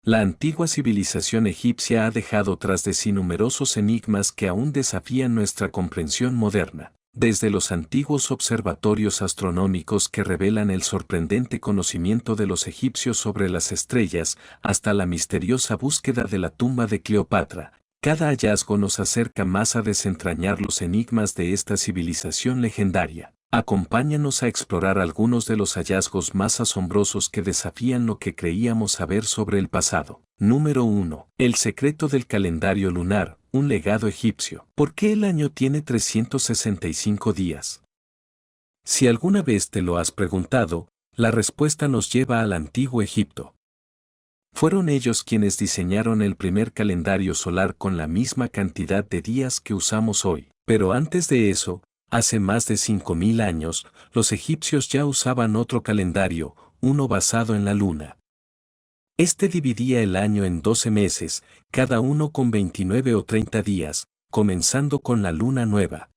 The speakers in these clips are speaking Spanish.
La antigua civilización egipcia ha dejado tras de sí numerosos enigmas que aún desafían nuestra comprensión moderna, desde los antiguos observatorios astronómicos que revelan el sorprendente conocimiento de los egipcios sobre las estrellas, hasta la misteriosa búsqueda de la tumba de Cleopatra. Cada hallazgo nos acerca más a desentrañar los enigmas de esta civilización legendaria. Acompáñanos a explorar algunos de los hallazgos más asombrosos que desafían lo que creíamos saber sobre el pasado. Número 1. El secreto del calendario lunar, un legado egipcio. ¿Por qué el año tiene 365 días? Si alguna vez te lo has preguntado, la respuesta nos lleva al antiguo Egipto. Fueron ellos quienes diseñaron el primer calendario solar con la misma cantidad de días que usamos hoy. Pero antes de eso, hace más de 5000 años, los egipcios ya usaban otro calendario, uno basado en la luna. Este dividía el año en 12 meses, cada uno con 29 o 30 días, comenzando con la luna nueva.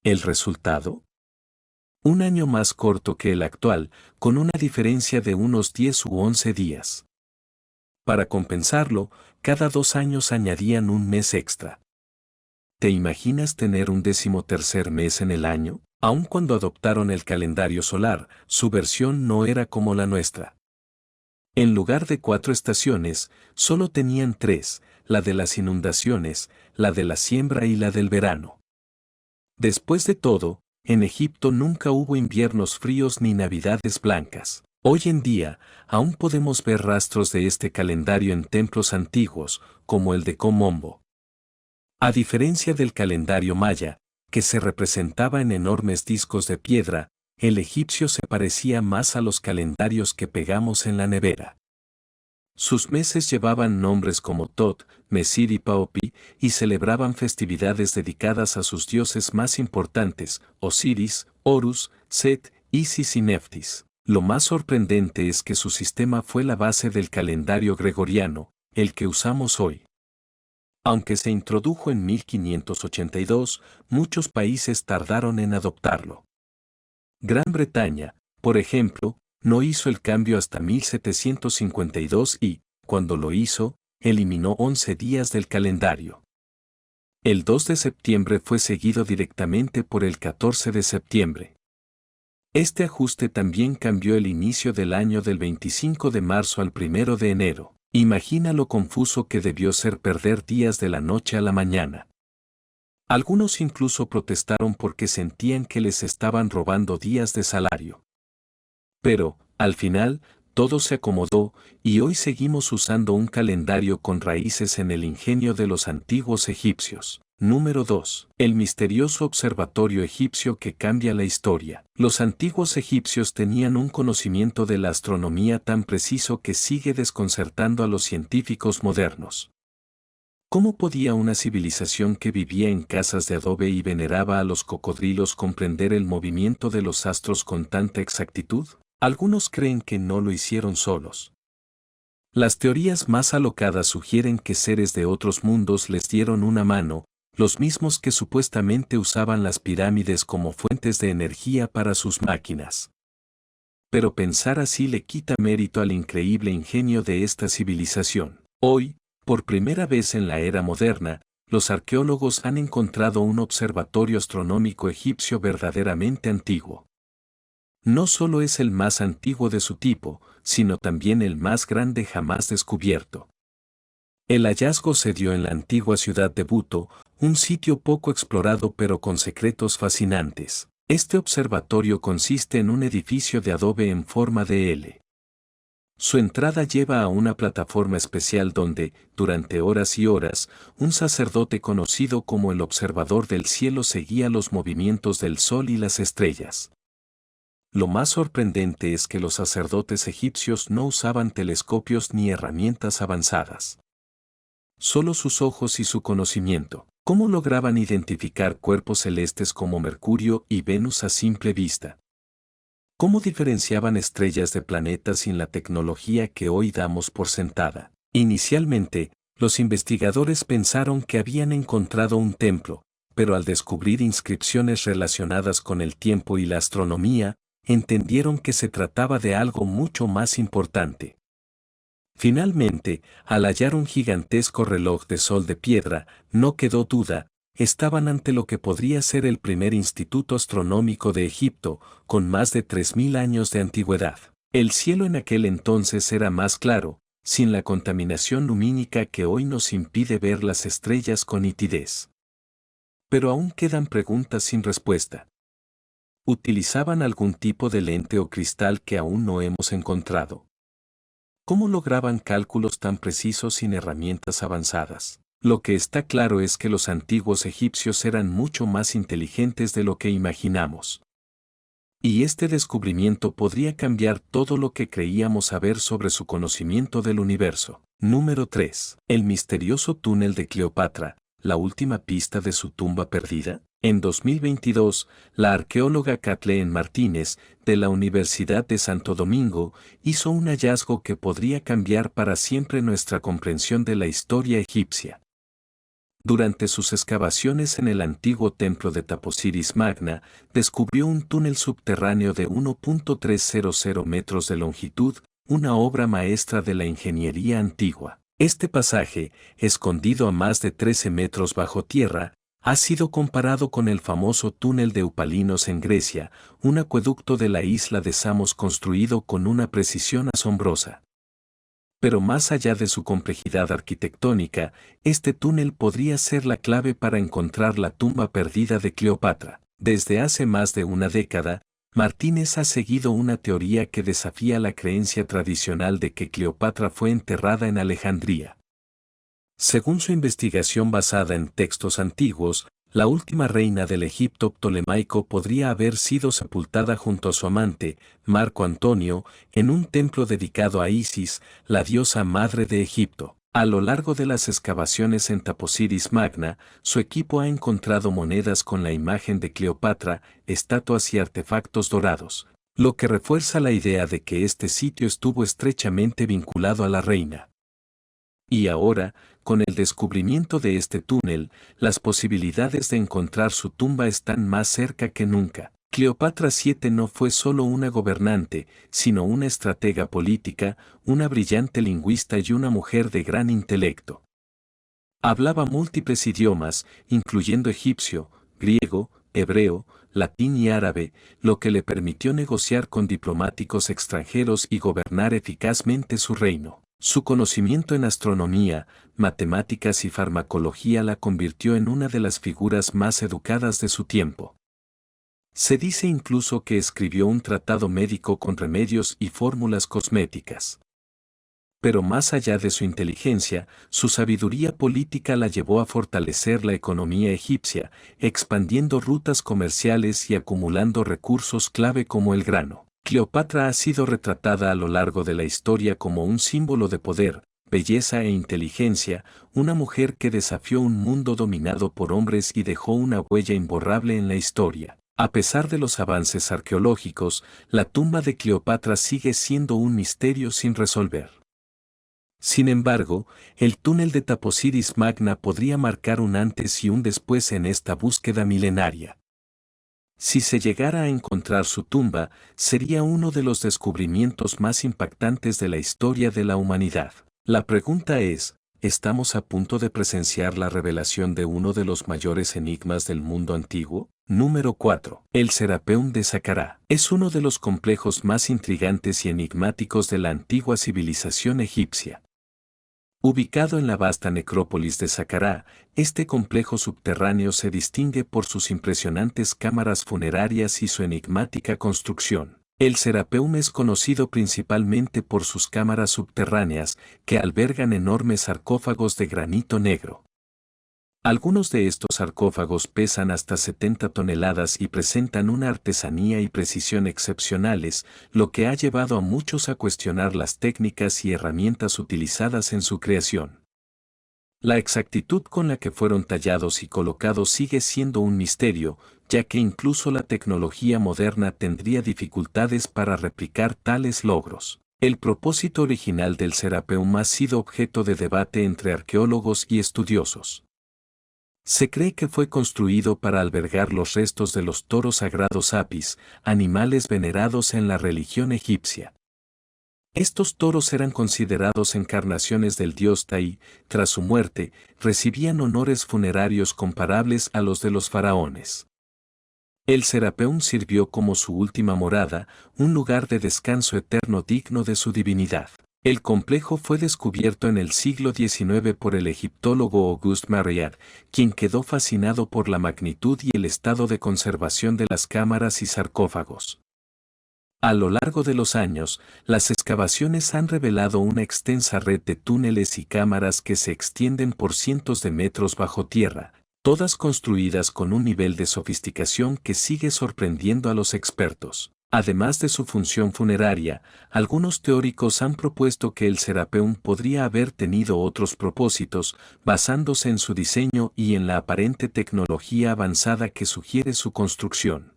¿El resultado? Un año más corto que el actual, con una diferencia de unos 10 u 11 días. Para compensarlo, cada 2 años añadían un mes extra. ¿Te imaginas tener un 13º mes en el año? Aun cuando adoptaron el calendario solar, su versión no era como la nuestra. En lugar de 4 estaciones, solo tenían 3, la de las inundaciones, la de la siembra y la del verano. Después de todo, en Egipto nunca hubo inviernos fríos ni navidades blancas. Hoy en día, aún podemos ver rastros de este calendario en templos antiguos, como el de Komombo. A diferencia del calendario maya, que se representaba en enormes discos de piedra, el egipcio se parecía más a los calendarios que pegamos en la nevera. Sus meses llevaban nombres como Tot, Mesir y Paopi, y celebraban festividades dedicadas a sus dioses más importantes, Osiris, Horus, Set, Isis y Neftis. Lo más sorprendente es que su sistema fue la base del calendario gregoriano, el que usamos hoy. Aunque se introdujo en 1582, muchos países tardaron en adoptarlo. Gran Bretaña, por ejemplo, no hizo el cambio hasta 1752 y, cuando lo hizo, eliminó 11 días del calendario. El 2 de septiembre fue seguido directamente por el 14 de septiembre. Este ajuste también cambió el inicio del año del 25 de marzo al 1 de enero. Imagina lo confuso que debió ser perder días de la noche a la mañana. Algunos incluso protestaron porque sentían que les estaban robando días de salario. Pero, al final, todo se acomodó y hoy seguimos usando un calendario con raíces en el ingenio de los antiguos egipcios. Número 2. El misterioso observatorio egipcio que cambia la historia. Los antiguos egipcios tenían un conocimiento de la astronomía tan preciso que sigue desconcertando a los científicos modernos. ¿Cómo podía una civilización que vivía en casas de adobe y veneraba a los cocodrilos comprender el movimiento de los astros con tanta exactitud? Algunos creen que no lo hicieron solos. Las teorías más alocadas sugieren que seres de otros mundos les dieron una mano, los mismos que supuestamente usaban las pirámides como fuentes de energía para sus máquinas. Pero pensar así le quita mérito al increíble ingenio de esta civilización. Hoy, por primera vez en la era moderna, los arqueólogos han encontrado un observatorio astronómico egipcio verdaderamente antiguo. No solo es el más antiguo de su tipo, sino también el más grande jamás descubierto. El hallazgo se dio en la antigua ciudad de Buto, un sitio poco explorado pero con secretos fascinantes. Este observatorio consiste en un edificio de adobe en forma de L. Su entrada lleva a una plataforma especial donde, durante horas y horas, un sacerdote conocido como el observador del cielo seguía los movimientos del sol y las estrellas. Lo más sorprendente es que los sacerdotes egipcios no usaban telescopios ni herramientas avanzadas. Solo sus ojos y su conocimiento. ¿Cómo lograban identificar cuerpos celestes como Mercurio y Venus a simple vista? ¿Cómo diferenciaban estrellas de planetas sin la tecnología que hoy damos por sentada? Inicialmente, los investigadores pensaron que habían encontrado un templo, pero al descubrir inscripciones relacionadas con el tiempo y la astronomía, entendieron que se trataba de algo mucho más importante. Finalmente, al hallar un gigantesco reloj de sol de piedra, no quedó duda, estaban ante lo que podría ser el primer instituto astronómico de Egipto, con más de 3000 años de antigüedad. El cielo en aquel entonces era más claro, sin la contaminación lumínica que hoy nos impide ver las estrellas con nitidez. Pero aún quedan preguntas sin respuesta. ¿Utilizaban algún tipo de lente o cristal que aún no hemos encontrado? ¿Cómo lograban cálculos tan precisos sin herramientas avanzadas? Lo que está claro es que los antiguos egipcios eran mucho más inteligentes de lo que imaginamos. Y este descubrimiento podría cambiar todo lo que creíamos saber sobre su conocimiento del universo. Número 3. El misterioso túnel de Cleopatra, la última pista de su tumba perdida. En 2022, la arqueóloga Kathleen Martínez, de la Universidad de Santo Domingo, hizo un hallazgo que podría cambiar para siempre nuestra comprensión de la historia egipcia. Durante sus excavaciones en el antiguo templo de Taposiris Magna, descubrió un túnel subterráneo de 1.300 metros de longitud, una obra maestra de la ingeniería antigua. Este pasaje, escondido a más de 13 metros bajo tierra, ha sido comparado con el famoso túnel de Eupalinos en Grecia, un acueducto de la isla de Samos construido con una precisión asombrosa. Pero más allá de su complejidad arquitectónica, este túnel podría ser la clave para encontrar la tumba perdida de Cleopatra. Desde hace más de una década, Martínez ha seguido una teoría que desafía la creencia tradicional de que Cleopatra fue enterrada en Alejandría. Según su investigación basada en textos antiguos, la última reina del Egipto ptolemaico podría haber sido sepultada junto a su amante, Marco Antonio, en un templo dedicado a Isis, la diosa madre de Egipto. A lo largo de las excavaciones en Taposiris Magna, su equipo ha encontrado monedas con la imagen de Cleopatra, estatuas y artefactos dorados, lo que refuerza la idea de que este sitio estuvo estrechamente vinculado a la reina. Y ahora, con el descubrimiento de este túnel, las posibilidades de encontrar su tumba están más cerca que nunca. Cleopatra VII no fue solo una gobernante, sino una estratega política, una brillante lingüista y una mujer de gran intelecto. Hablaba múltiples idiomas, incluyendo egipcio, griego, hebreo, latín y árabe, lo que le permitió negociar con diplomáticos extranjeros y gobernar eficazmente su reino. Su conocimiento en astronomía, matemáticas y farmacología la convirtió en una de las figuras más educadas de su tiempo. Se dice incluso que escribió un tratado médico con remedios y fórmulas cosméticas. Pero más allá de su inteligencia, su sabiduría política la llevó a fortalecer la economía egipcia, expandiendo rutas comerciales y acumulando recursos clave como el grano. Cleopatra ha sido retratada a lo largo de la historia como un símbolo de poder, belleza e inteligencia, una mujer que desafió un mundo dominado por hombres y dejó una huella imborrable en la historia. A pesar de los avances arqueológicos, la tumba de Cleopatra sigue siendo un misterio sin resolver. Sin embargo, el túnel de Taposiris Magna podría marcar un antes y un después en esta búsqueda milenaria. Si se llegara a encontrar su tumba, sería uno de los descubrimientos más impactantes de la historia de la humanidad. La pregunta es, ¿estamos a punto de presenciar la revelación de uno de los mayores enigmas del mundo antiguo? Número 4. El Serapeum de Saqqara. Es uno de los complejos más intrigantes y enigmáticos de la antigua civilización egipcia. Ubicado en la vasta necrópolis de Saqqara, este complejo subterráneo se distingue por sus impresionantes cámaras funerarias y su enigmática construcción. El Serapeum es conocido principalmente por sus cámaras subterráneas, que albergan enormes sarcófagos de granito negro. Algunos de estos sarcófagos pesan hasta 70 toneladas y presentan una artesanía y precisión excepcionales, lo que ha llevado a muchos a cuestionar las técnicas y herramientas utilizadas en su creación. La exactitud con la que fueron tallados y colocados sigue siendo un misterio, ya que incluso la tecnología moderna tendría dificultades para replicar tales logros. El propósito original del Serapeum ha sido objeto de debate entre arqueólogos y estudiosos. Se cree que fue construido para albergar los restos de los toros sagrados Apis, animales venerados en la religión egipcia. Estos toros eran considerados encarnaciones del dios Ta y, tras su muerte, recibían honores funerarios comparables a los de los faraones. El Serapeum sirvió como su última morada, un lugar de descanso eterno digno de su divinidad. El complejo fue descubierto en el siglo XIX por el egiptólogo Auguste Mariette, quien quedó fascinado por la magnitud y el estado de conservación de las cámaras y sarcófagos. A lo largo de los años, las excavaciones han revelado una extensa red de túneles y cámaras que se extienden por cientos de metros bajo tierra, todas construidas con un nivel de sofisticación que sigue sorprendiendo a los expertos. Además de su función funeraria, algunos teóricos han propuesto que el Serapeum podría haber tenido otros propósitos, basándose en su diseño y en la aparente tecnología avanzada que sugiere su construcción.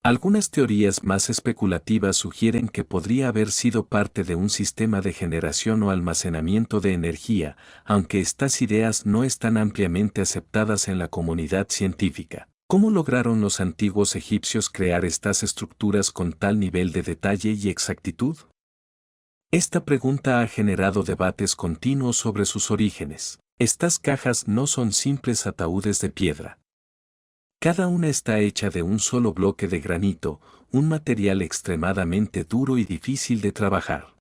Algunas teorías más especulativas sugieren que podría haber sido parte de un sistema de generación o almacenamiento de energía, aunque estas ideas no están ampliamente aceptadas en la comunidad científica. ¿Cómo lograron los antiguos egipcios crear estas estructuras con tal nivel de detalle y exactitud? Esta pregunta ha generado debates continuos sobre sus orígenes. Estas cajas no son simples ataúdes de piedra. Cada una está hecha de un solo bloque de granito, un material extremadamente duro y difícil de trabajar.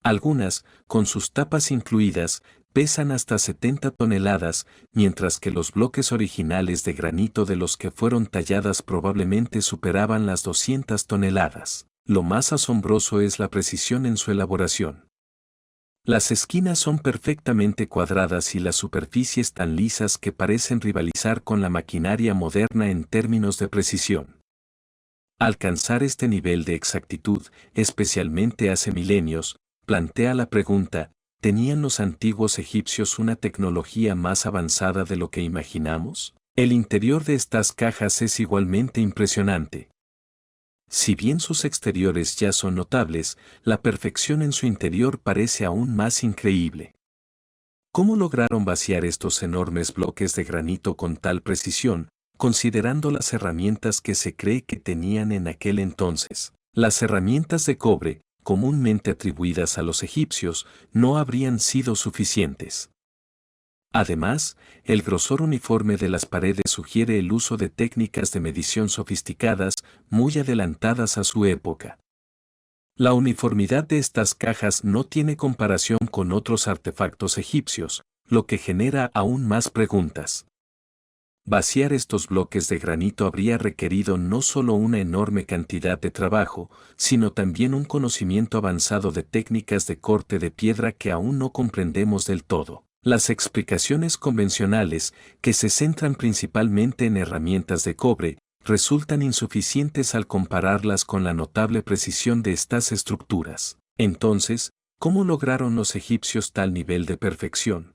Algunas, con sus tapas incluidas, pesan hasta 70 toneladas, mientras que los bloques originales de granito de los que fueron talladas probablemente superaban las 200 toneladas. Lo más asombroso es la precisión en su elaboración. Las esquinas son perfectamente cuadradas y las superficies tan lisas que parecen rivalizar con la maquinaria moderna en términos de precisión. Alcanzar este nivel de exactitud, especialmente hace milenios, plantea la pregunta, ¿tenían los antiguos egipcios una tecnología más avanzada de lo que imaginamos? El interior de estas cajas es igualmente impresionante. Si bien sus exteriores ya son notables, la perfección en su interior parece aún más increíble. ¿Cómo lograron vaciar estos enormes bloques de granito con tal precisión, considerando las herramientas que se cree que tenían en aquel entonces? Las herramientas de cobre, comúnmente atribuidas a los egipcios, no habrían sido suficientes. Además, el grosor uniforme de las paredes sugiere el uso de técnicas de medición sofisticadas, muy adelantadas a su época. La uniformidad de estas cajas no tiene comparación con otros artefactos egipcios, lo que genera aún más preguntas. Vaciar estos bloques de granito habría requerido no solo una enorme cantidad de trabajo, sino también un conocimiento avanzado de técnicas de corte de piedra que aún no comprendemos del todo. Las explicaciones convencionales, que se centran principalmente en herramientas de cobre, resultan insuficientes al compararlas con la notable precisión de estas estructuras. Entonces, ¿cómo lograron los egipcios tal nivel de perfección?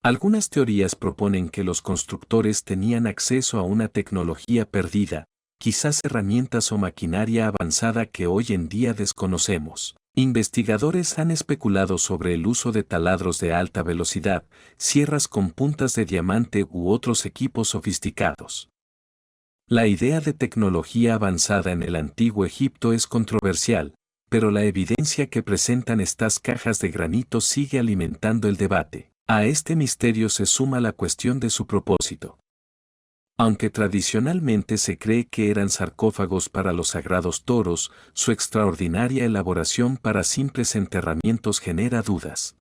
Algunas teorías proponen que los constructores tenían acceso a una tecnología perdida, quizás herramientas o maquinaria avanzada que hoy en día desconocemos. Investigadores han especulado sobre el uso de taladros de alta velocidad, sierras con puntas de diamante u otros equipos sofisticados. La idea de tecnología avanzada en el antiguo Egipto es controversial, pero la evidencia que presentan estas cajas de granito sigue alimentando el debate. A este misterio se suma la cuestión de su propósito. Aunque tradicionalmente se cree que eran sarcófagos para los sagrados toros, su extraordinaria elaboración para simples enterramientos genera dudas.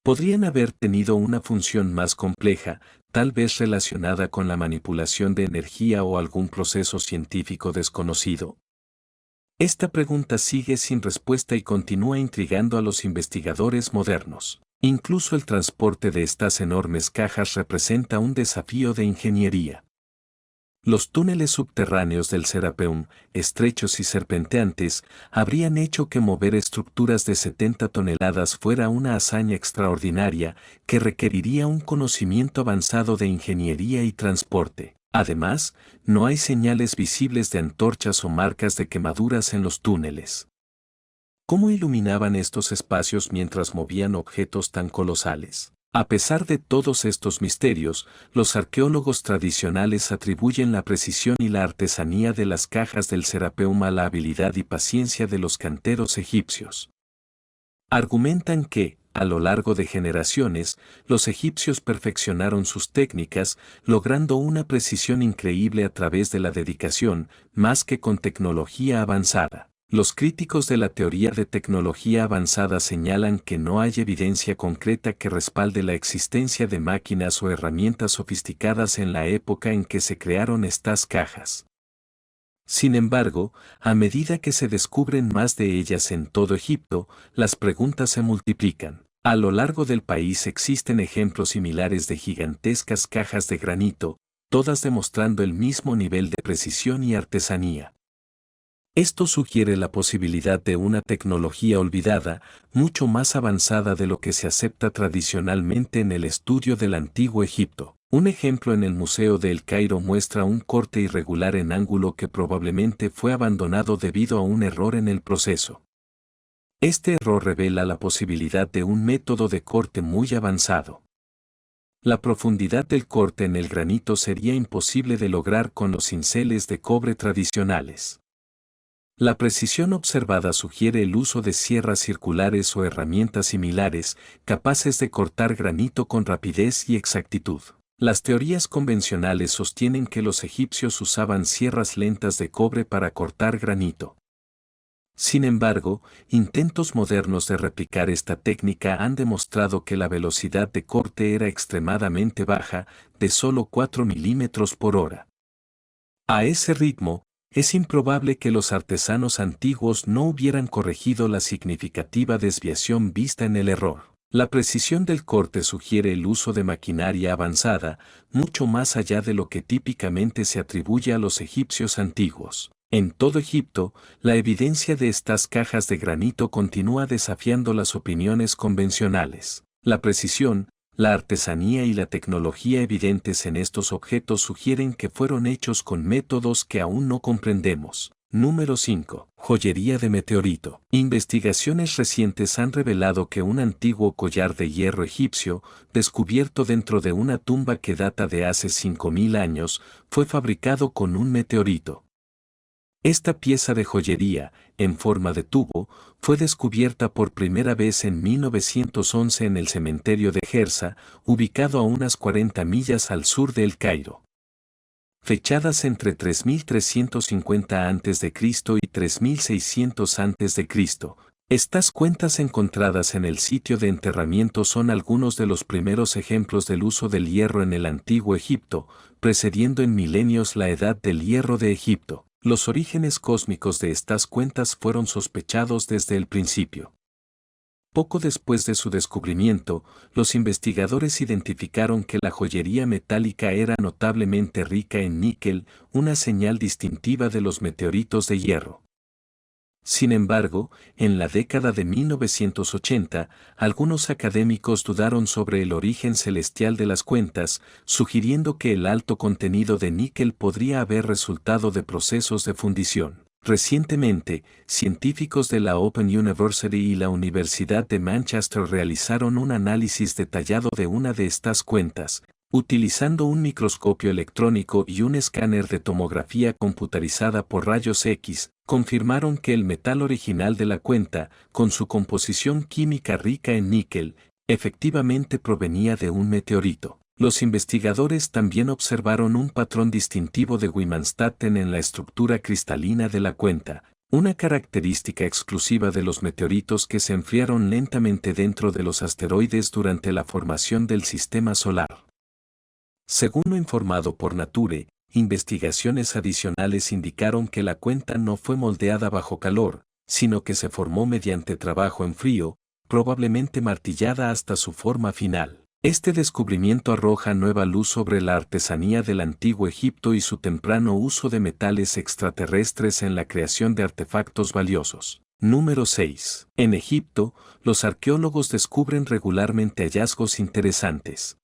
Podrían haber tenido una función más compleja, tal vez relacionada con la manipulación de energía o algún proceso científico desconocido. Esta pregunta sigue sin respuesta y continúa intrigando a los investigadores modernos. Incluso el transporte de estas enormes cajas representa un desafío de ingeniería. Los túneles subterráneos del Serapeum, estrechos y serpenteantes, habrían hecho que mover estructuras de 70 toneladas fuera una hazaña extraordinaria que requeriría un conocimiento avanzado de ingeniería y transporte. Además, no hay señales visibles de antorchas o marcas de quemaduras en los túneles. ¿Cómo iluminaban estos espacios mientras movían objetos tan colosales? A pesar de todos estos misterios, los arqueólogos tradicionales atribuyen la precisión y la artesanía de las cajas del Serapeum a la habilidad y paciencia de los canteros egipcios. Argumentan que, a lo largo de generaciones, los egipcios perfeccionaron sus técnicas, logrando una precisión increíble a través de la dedicación, más que con tecnología avanzada. Los críticos de la teoría de tecnología avanzada señalan que no hay evidencia concreta que respalde la existencia de máquinas o herramientas sofisticadas en la época en que se crearon estas cajas. Sin embargo, a medida que se descubren más de ellas en todo Egipto, las preguntas se multiplican. A lo largo del país existen ejemplos similares de gigantescas cajas de granito, todas demostrando el mismo nivel de precisión y artesanía. Esto sugiere la posibilidad de una tecnología olvidada, mucho más avanzada de lo que se acepta tradicionalmente en el estudio del antiguo Egipto. Un ejemplo en el Museo de El Cairo muestra un corte irregular en ángulo que probablemente fue abandonado debido a un error en el proceso. Este error revela la posibilidad de un método de corte muy avanzado. La profundidad del corte en el granito sería imposible de lograr con los cinceles de cobre tradicionales. La precisión observada sugiere el uso de sierras circulares o herramientas similares, capaces de cortar granito con rapidez y exactitud. Las teorías convencionales sostienen que los egipcios usaban sierras lentas de cobre para cortar granito. Sin embargo, intentos modernos de replicar esta técnica han demostrado que la velocidad de corte era extremadamente baja, de solo 4 milímetros por hora. A ese ritmo, es improbable que los artesanos antiguos no hubieran corregido la significativa desviación vista en el error. La precisión del corte sugiere el uso de maquinaria avanzada, mucho más allá de lo que típicamente se atribuye a los egipcios antiguos. En todo Egipto, la evidencia de estas cajas de granito continúa desafiando las opiniones convencionales. La precisión, la artesanía y la tecnología evidentes en estos objetos sugieren que fueron hechos con métodos que aún no comprendemos. Número 5. Joyería de meteorito. Investigaciones recientes han revelado que un antiguo collar de hierro egipcio, descubierto dentro de una tumba que data de hace 5000 años, fue fabricado con un meteorito. Esta pieza de joyería, en forma de tubo, fue descubierta por primera vez en 1911 en el cementerio de Gersa, ubicado a unas 40 millas al sur de El Cairo. Fechadas entre 3350 a.C. y 3600 a.C., estas cuentas encontradas en el sitio de enterramiento son algunos de los primeros ejemplos del uso del hierro en el antiguo Egipto, precediendo en milenios la edad del hierro de Egipto. Los orígenes cósmicos de estas cuentas fueron sospechados desde el principio. Poco después de su descubrimiento, los investigadores identificaron que la joyería metálica era notablemente rica en níquel, una señal distintiva de los meteoritos de hierro. Sin embargo, en la década de 1980, algunos académicos dudaron sobre el origen celestial de las cuentas, sugiriendo que el alto contenido de níquel podría haber resultado de procesos de fundición. Recientemente, científicos de la Open University y la Universidad de Manchester realizaron un análisis detallado de una de estas cuentas, utilizando un microscopio electrónico y un escáner de tomografía computarizada por rayos X, confirmaron que el metal original de la cuenta, con su composición química rica en níquel, efectivamente provenía de un meteorito. Los investigadores también observaron un patrón distintivo de Wimanstätten en la estructura cristalina de la cuenta, una característica exclusiva de los meteoritos que se enfriaron lentamente dentro de los asteroides durante la formación del sistema solar. Según lo informado por Nature, investigaciones adicionales indicaron que la cuenta no fue moldeada bajo calor, sino que se formó mediante trabajo en frío, probablemente martillada hasta su forma final. Este descubrimiento arroja nueva luz sobre la artesanía del antiguo Egipto y su temprano uso de metales extraterrestres en la creación de artefactos valiosos. Número 6. En Egipto, los arqueólogos descubren regularmente hallazgos interesantes.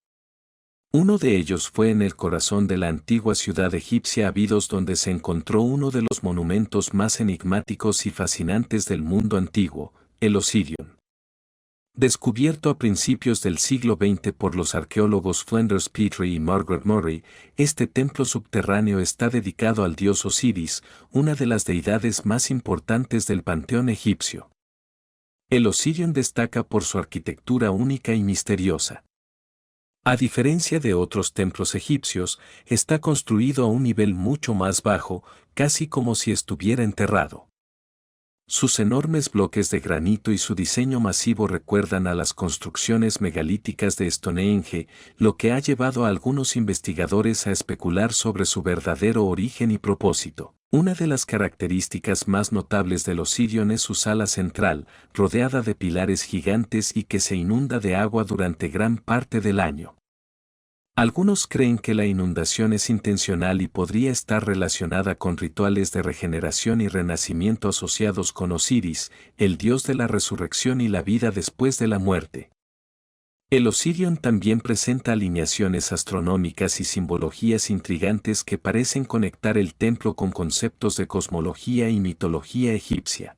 Uno de ellos fue en el corazón de la antigua ciudad egipcia Abidos, donde se encontró uno de los monumentos más enigmáticos y fascinantes del mundo antiguo, el Osirion. Descubierto a principios del siglo XX por los arqueólogos Flinders Petrie y Margaret Murray, este templo subterráneo está dedicado al dios Osiris, una de las deidades más importantes del panteón egipcio. El Osirion destaca por su arquitectura única y misteriosa. A diferencia de otros templos egipcios, está construido a un nivel mucho más bajo, casi como si estuviera enterrado. Sus enormes bloques de granito y su diseño masivo recuerdan a las construcciones megalíticas de Stonehenge, lo que ha llevado a algunos investigadores a especular sobre su verdadero origen y propósito. Una de las características más notables del Osirion es su sala central, rodeada de pilares gigantes y que se inunda de agua durante gran parte del año. Algunos creen que la inundación es intencional y podría estar relacionada con rituales de regeneración y renacimiento asociados con Osiris, el dios de la resurrección y la vida después de la muerte. El Osirion también presenta alineaciones astronómicas y simbologías intrigantes que parecen conectar el templo con conceptos de cosmología y mitología egipcia.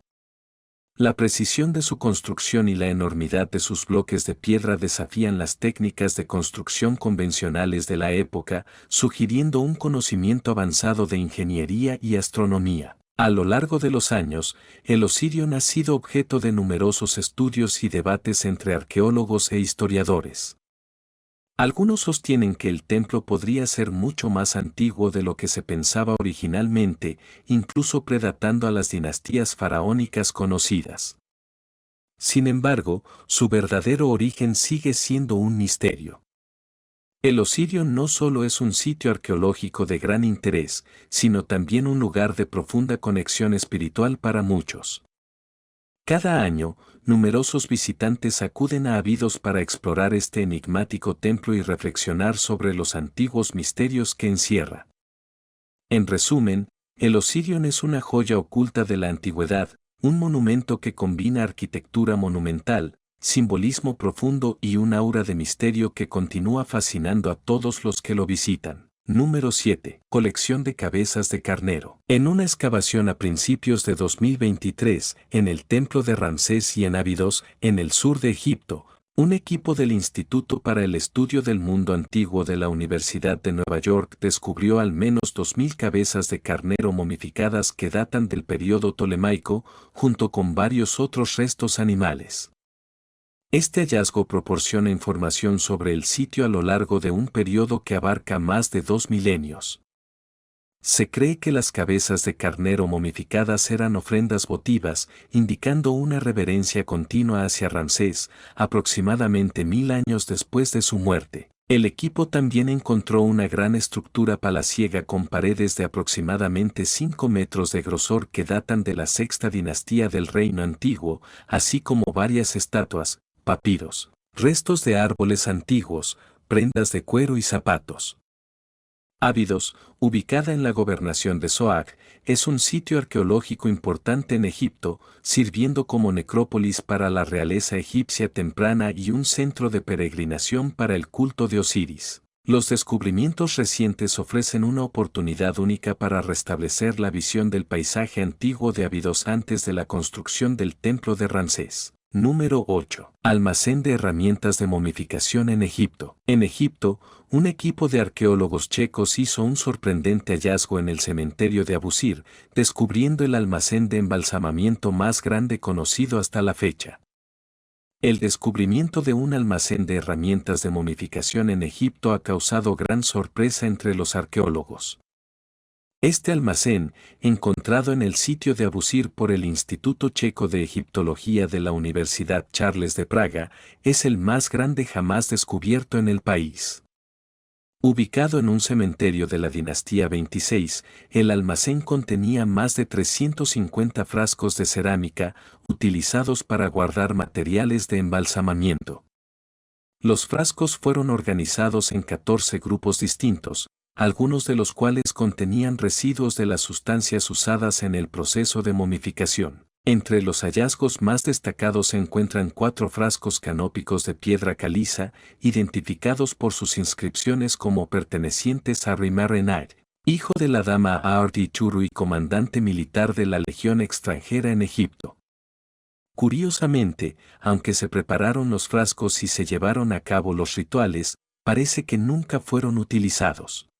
La precisión de su construcción y la enormidad de sus bloques de piedra desafían las técnicas de construcción convencionales de la época, sugiriendo un conocimiento avanzado de ingeniería y astronomía. A lo largo de los años, el Osirion ha sido objeto de numerosos estudios y debates entre arqueólogos e historiadores. Algunos sostienen que el templo podría ser mucho más antiguo de lo que se pensaba originalmente, incluso predatando a las dinastías faraónicas conocidas. Sin embargo, su verdadero origen sigue siendo un misterio. El Osirion no solo es un sitio arqueológico de gran interés, sino también un lugar de profunda conexión espiritual para muchos. Cada año, numerosos visitantes acuden ávidos para explorar este enigmático templo y reflexionar sobre los antiguos misterios que encierra. En resumen, el Osirion es una joya oculta de la antigüedad, un monumento que combina arquitectura monumental, simbolismo profundo y un aura de misterio que continúa fascinando a todos los que lo visitan. Número 7. Colección de cabezas de carnero. En una excavación a principios de 2023, en el templo de Ramsés y en Abidos, en el sur de Egipto, un equipo del Instituto para el Estudio del Mundo Antiguo de la Universidad de Nueva York descubrió al menos 2.000 cabezas de carnero momificadas que datan del período tolemaico, junto con varios otros restos animales. Este hallazgo proporciona información sobre el sitio a lo largo de un periodo que abarca más de 2 milenios. Se cree que las cabezas de carnero momificadas eran ofrendas votivas, indicando una reverencia continua hacia Ramsés, aproximadamente 1000 años después de su muerte. El equipo también encontró una gran estructura palaciega con paredes de aproximadamente 5 metros de grosor que datan de la sexta dinastía del Reino Antiguo, así como varias estatuas, papiros, restos de árboles antiguos, prendas de cuero y zapatos. Abidos, ubicada en la gobernación de Soag, es un sitio arqueológico importante en Egipto, sirviendo como necrópolis para la realeza egipcia temprana y un centro de peregrinación para el culto de Osiris. Los descubrimientos recientes ofrecen una oportunidad única para restablecer la visión del paisaje antiguo de Abidos antes de la construcción del templo de Ramsés. Número 8. Almacén de herramientas de momificación en Egipto. En Egipto, un equipo de arqueólogos checos hizo un sorprendente hallazgo en el cementerio de Abusir, descubriendo el almacén de embalsamamiento más grande conocido hasta la fecha. El descubrimiento de un almacén de herramientas de momificación en Egipto ha causado gran sorpresa entre los arqueólogos. Este almacén, encontrado en el sitio de Abusir por el Instituto Checo de Egiptología de la Universidad Charles de Praga, es el más grande jamás descubierto en el país. Ubicado en un cementerio de la dinastía 26, el almacén contenía más de 350 frascos de cerámica, utilizados para guardar materiales de embalsamamiento. Los frascos fueron organizados en 14 grupos distintos, algunos de los cuales contenían residuos de las sustancias usadas en el proceso de momificación. Entre los hallazgos más destacados se encuentran 4 frascos canópicos de piedra caliza, identificados por sus inscripciones como pertenecientes a Rimarenad, hijo de la dama Aarti Churu y comandante militar de la Legión extranjera en Egipto. Curiosamente, aunque se prepararon los frascos y se llevaron a cabo los rituales, parece que nunca fueron utilizados.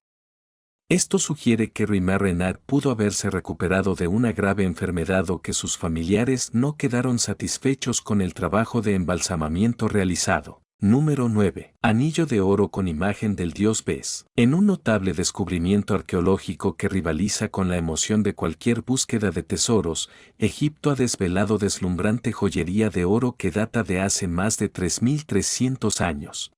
Esto sugiere que Rima Renard pudo haberse recuperado de una grave enfermedad o que sus familiares no quedaron satisfechos con el trabajo de embalsamamiento realizado. Número 9. Anillo de oro con imagen del dios Bes. En un notable descubrimiento arqueológico que rivaliza con la emoción de cualquier búsqueda de tesoros, Egipto ha desvelado deslumbrante joyería de oro que data de hace más de 3.300 años.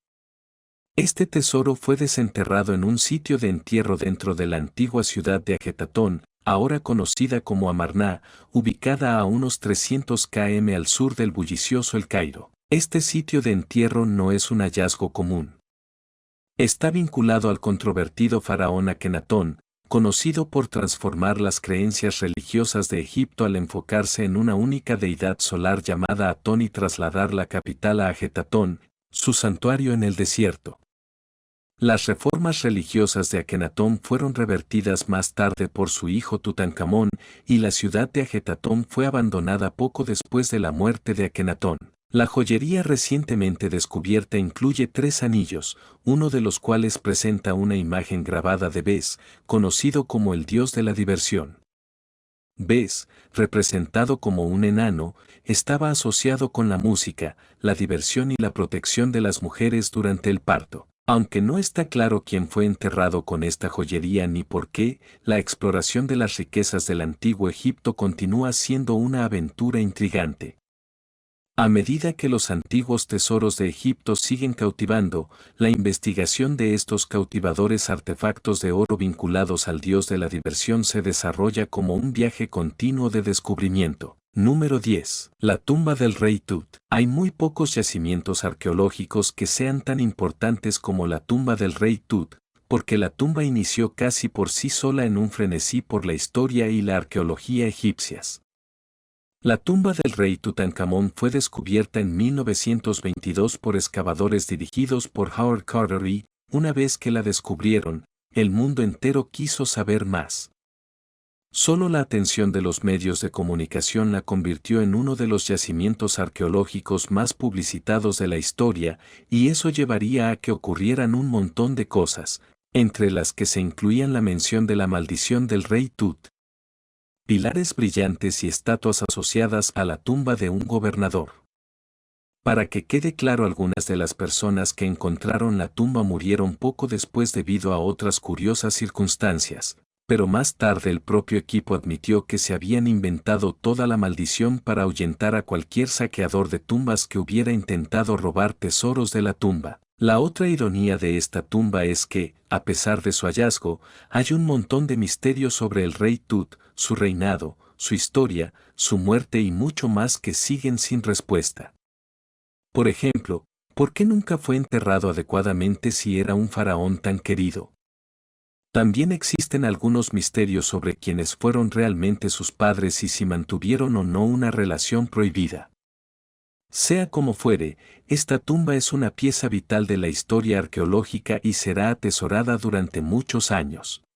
Este tesoro fue desenterrado en un sitio de entierro dentro de la antigua ciudad de Ajetatón, ahora conocida como Amarná, ubicada a unos 300 km al sur del bullicioso El Cairo. Este sitio de entierro no es un hallazgo común. Está vinculado al controvertido faraón Akenatón, conocido por transformar las creencias religiosas de Egipto al enfocarse en una única deidad solar llamada Atón y trasladar la capital a Ajetatón, su santuario en el desierto. Las reformas religiosas de Akenatón fueron revertidas más tarde por su hijo Tutankamón, y la ciudad de Ajetatón fue abandonada poco después de la muerte de Akenatón. La joyería recientemente descubierta incluye 3 anillos, uno de los cuales presenta una imagen grabada de Bes, conocido como el dios de la diversión. Bes, representado como un enano, estaba asociado con la música, la diversión y la protección de las mujeres durante el parto. Aunque no está claro quién fue enterrado con esta joyería ni por qué, la exploración de las riquezas del antiguo Egipto continúa siendo una aventura intrigante. A medida que los antiguos tesoros de Egipto siguen cautivando, la investigación de estos cautivadores artefactos de oro vinculados al dios de la diversión se desarrolla como un viaje continuo de descubrimiento. Número 10. La tumba del rey Tut. Hay muy pocos yacimientos arqueológicos que sean tan importantes como la tumba del rey Tut, porque la tumba inició casi por sí sola en un frenesí por la historia y la arqueología egipcias. La tumba del rey Tutankamón fue descubierta en 1922 por excavadores dirigidos por Howard Carter y, una vez que la descubrieron, el mundo entero quiso saber más. Solo la atención de los medios de comunicación la convirtió en uno de los yacimientos arqueológicos más publicitados de la historia, y eso llevaría a que ocurrieran un montón de cosas, entre las que se incluían la mención de la maldición del rey Tut, pilares brillantes y estatuas asociadas a la tumba de un gobernador. Para que quede claro, algunas de las personas que encontraron la tumba murieron poco después debido a otras curiosas circunstancias, pero más tarde el propio equipo admitió que se habían inventado toda la maldición para ahuyentar a cualquier saqueador de tumbas que hubiera intentado robar tesoros de la tumba. La otra ironía de esta tumba es que, a pesar de su hallazgo, hay un montón de misterios sobre el rey Tut, su reinado, su historia, su muerte y mucho más que siguen sin respuesta. Por ejemplo, ¿por qué nunca fue enterrado adecuadamente si era un faraón tan querido? También existen algunos misterios sobre quiénes fueron realmente sus padres y si mantuvieron o no una relación prohibida. Sea como fuere, esta tumba es una pieza vital de la historia arqueológica y será atesorada durante muchos años.